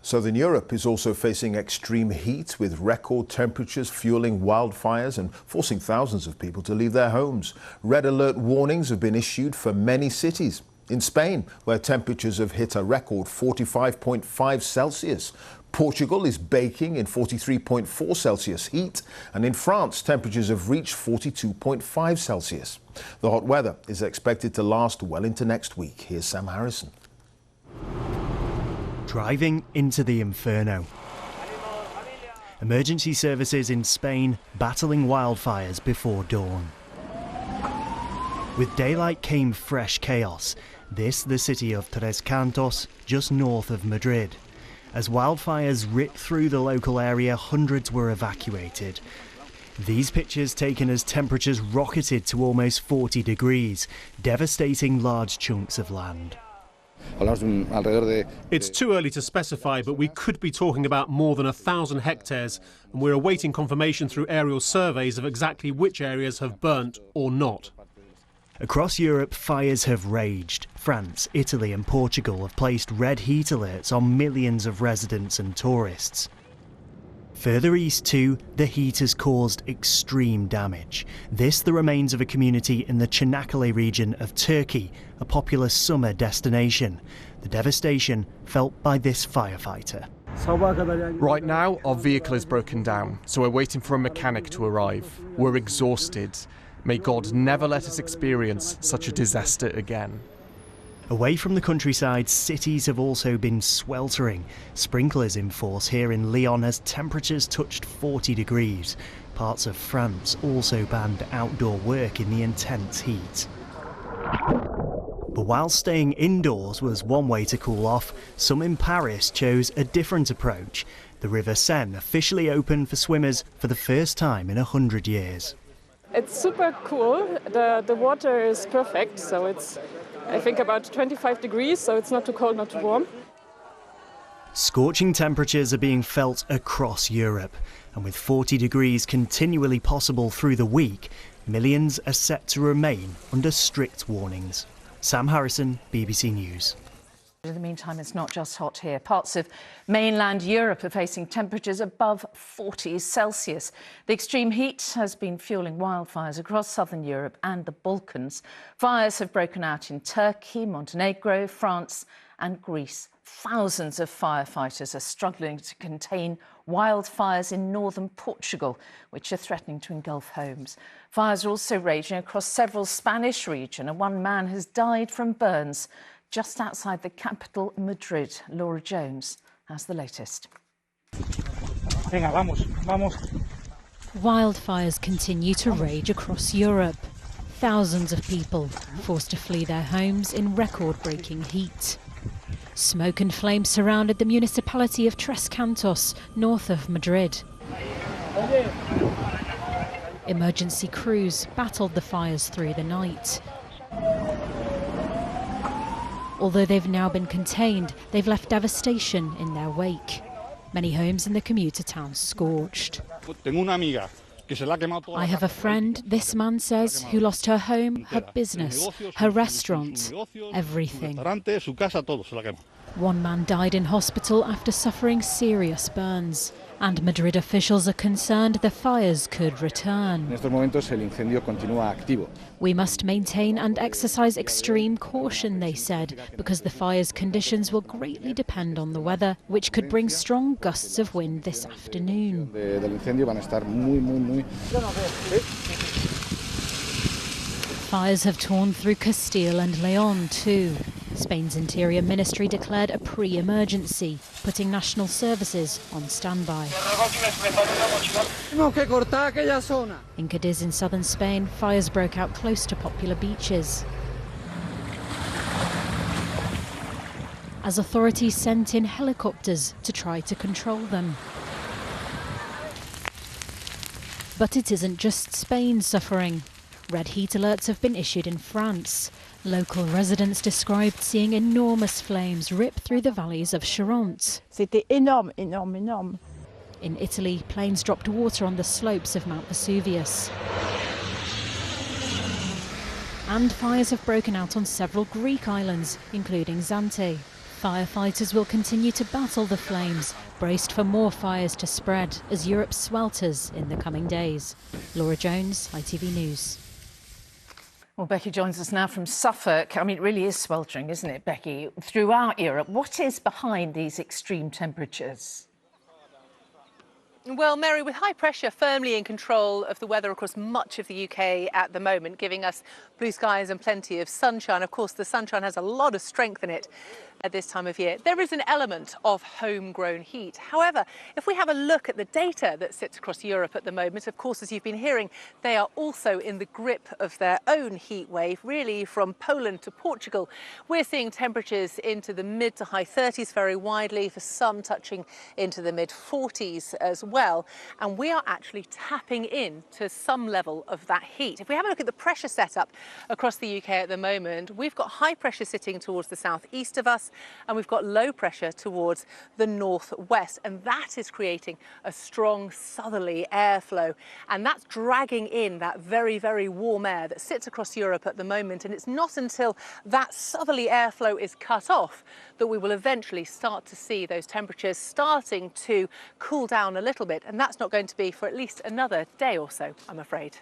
Southern Europe is also facing extreme heat, with record temperatures fueling wildfires and forcing thousands of people to leave their homes. Red alert warnings have been issued for many cities. In Spain, where temperatures have hit a record 45.5 Celsius. Portugal is baking in 43.4 Celsius heat, and in France, temperatures have reached 42.5 Celsius. The hot weather is expected to last well into next week. Here's Sam Harrison. Driving into the inferno. Emergency services in Spain battling wildfires before dawn. With daylight came fresh chaos. This, the city of Tres Cantos, just north of Madrid. As wildfires ripped through the local area, hundreds were evacuated. These pictures taken as temperatures rocketed to almost 40 degrees, devastating large chunks of land. It's too early to specify, but we could be talking about more than 1,000 hectares, and we're awaiting confirmation through aerial surveys of exactly which areas have burnt or not. Across Europe, fires have raged. France, Italy and Portugal have placed red heat alerts on millions of residents and tourists. Further east too, the heat has caused extreme damage. This the remains of a community in the Çanakkale region of Turkey, a popular summer destination. The devastation felt by this firefighter. Right now, our vehicle is broken down, so we're waiting for a mechanic to arrive. We're exhausted. May God never let us experience such a disaster again. Away from the countryside, cities have also been sweltering. Sprinklers in force here in Lyon as temperatures touched 40 degrees. Parts of France also banned outdoor work in the intense heat. But while staying indoors was one way to cool off, some in Paris chose a different approach. The River Seine officially opened for swimmers for the first time in 100 years. It's super cool. The water is perfect, so it's, I think, about 25 degrees, so it's not too cold, not too warm. Scorching temperatures are being felt across Europe, and with 40 degrees continually possible through the week, millions are set to remain under strict warnings. Sam Harrison, BBC News. In the meantime, it's not just hot here. Parts of mainland Europe are facing temperatures above 40 Celsius. The extreme heat has been fueling wildfires across southern Europe and the Balkans. Fires have broken out in Turkey, Montenegro, France and Greece. Thousands of firefighters are struggling to contain wildfires in northern Portugal, which are threatening to engulf homes. Fires are also raging across several Spanish regions, and one man has died from burns just outside the capital, Madrid. Laura Jones has the latest. Venga, vamos, vamos. Wildfires continue to rage across Europe. Thousands of people forced to flee their homes in record-breaking heat. Smoke and flames surrounded the municipality of Tres Cantos, north of Madrid. Emergency crews battled the fires through the night. Although they've now been contained, they've left devastation in their wake. Many homes in the commuter town scorched. I have a friend, this man says, who lost her home, her business, her restaurant, everything. One man died in hospital after suffering serious burns. And Madrid officials are concerned the fires could return. We must maintain and exercise extreme caution, they said, because the fire's conditions will greatly depend on the weather, which could bring strong gusts of wind this afternoon. Fires have torn through Castile and Leon too. Spain's Interior Ministry declared a pre-emergency, putting national services on standby. In Cadiz in southern Spain, fires broke out close to popular beaches. As authorities sent in helicopters to try to control them. But it isn't just Spain suffering. Red heat alerts have been issued in France. Local residents described seeing enormous flames rip through the valleys of Charente. C'était énorme, énorme, énorme. In Italy, planes dropped water on the slopes of Mount Vesuvius. And fires have broken out on several Greek islands, including Zante. Firefighters will continue to battle the flames, braced for more fires to spread as Europe swelters in the coming days. Laura Jones, ITV News. Well, Becky joins us now from Suffolk. I mean, it really is sweltering, isn't it, Becky? Throughout Europe, what is behind these extreme temperatures? Well, Mary, with high pressure firmly in control of the weather across much of the UK at the moment, giving us blue skies and plenty of sunshine. Of course, the sunshine has a lot of strength in it at this time of year. There is an element of homegrown heat. However, if we have a look at the data that sits across Europe at the moment, of course, as you've been hearing, they are also in the grip of their own heat wave, really from Poland to Portugal. We're seeing temperatures into the mid to high 30s very widely, for some touching into the mid 40s as well. And we are actually tapping into some level of that heat. If we have a look at the pressure setup across the UK at the moment, we've got high pressure sitting towards the southeast of us, and we've got low pressure towards the northwest, and that is creating a strong southerly airflow, and that's dragging in that very, very warm air that sits across Europe at the moment. And it's not until that southerly airflow is cut off that we will eventually start to see those temperatures starting to cool down a little bit, and that's not going to be for at least another day or so, I'm afraid.